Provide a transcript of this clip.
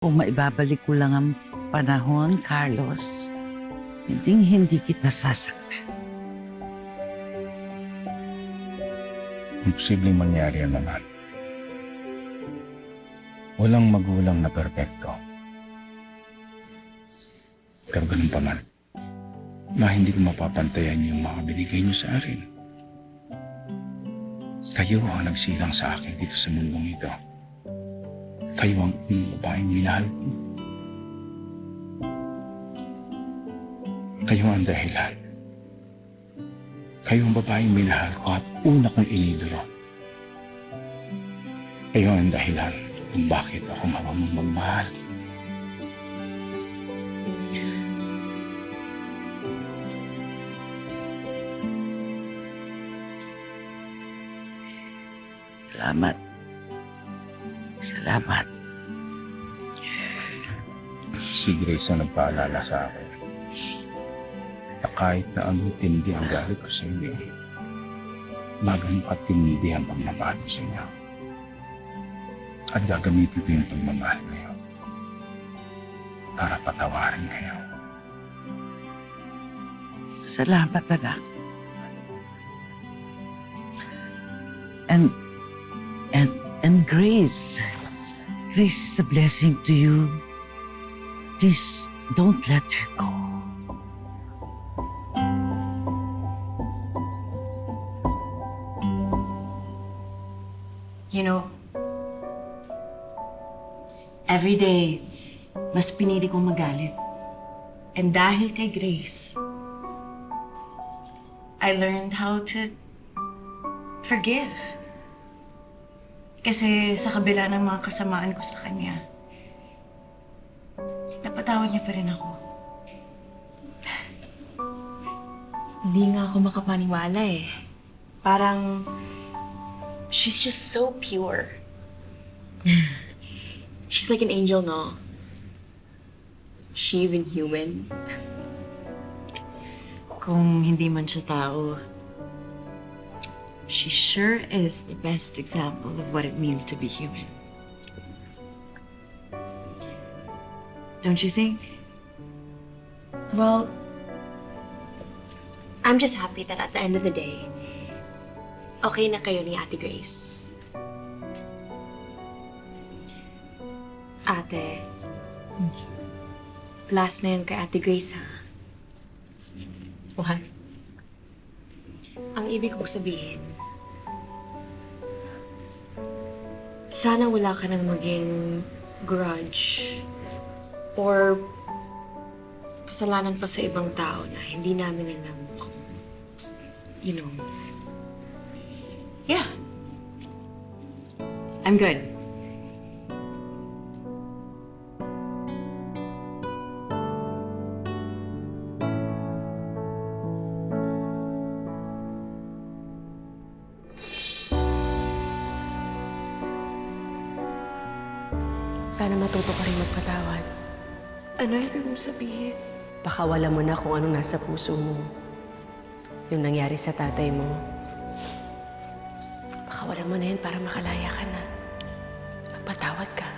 Kung maibabalik ko lang ang panahon, Carlos, hindi kita sasaktan. Imposibleng mangyari yan, mahal. Walang magulang na perpekto. Pero ganun pa man, hindi ko mapapantayan yung mga binigay niyo sa akin. Kayo ang nagsilang sa akin dito sa mundong ito. Kayo ang babaeng minahal ko. Kayo ang dahilan. Kayo ang babaeng minahal ko at una kong inidolo. Kayo ang dahilan kung bakit ako marunong magmahal. Salamat. Salamat. Si Grace ang nagpaalala sa akin na kahit na anong tindi ang galit ko sa inyo, magang katindi ang pagmamahal ko sa inyo. At gagamitin ko yung pagmamahal ngayon para patawarin kayo. Salamat, anak. And Grace. Grace is a blessing to you. Please, don't let her go. You know, every day, mas pinili kong magalit. And dahil kay Grace, I learned how to forgive. Kasi sa kabila ng mga kasamaan ko sa kanya, napatawad niya pa rin ako. Hindi nga ako makapaniwala eh. Parang, she's just so pure. She's like an angel, no? She even human? Kung hindi man siya tao, she sure is the best example of what it means to be human. Don't you think? Well, I'm just happy that at the end of the day, okay na kayo ni Ate Grace. Ate, last na yun kay Ate Grace, ha? What? Ang ibig kong sabihin, sana wala ka nang maging grudge or kasalanan pa sa ibang tao na hindi namin alam kung, you know. Yeah. I'm good. Sana matuto ka rin magpatawad. Ano ibig mong sabihin? Baka wala mo na kung anong nasa puso mo. Yung nangyari sa tatay mo. Baka wala mo na yun para makalaya ka na. Magpatawad ka.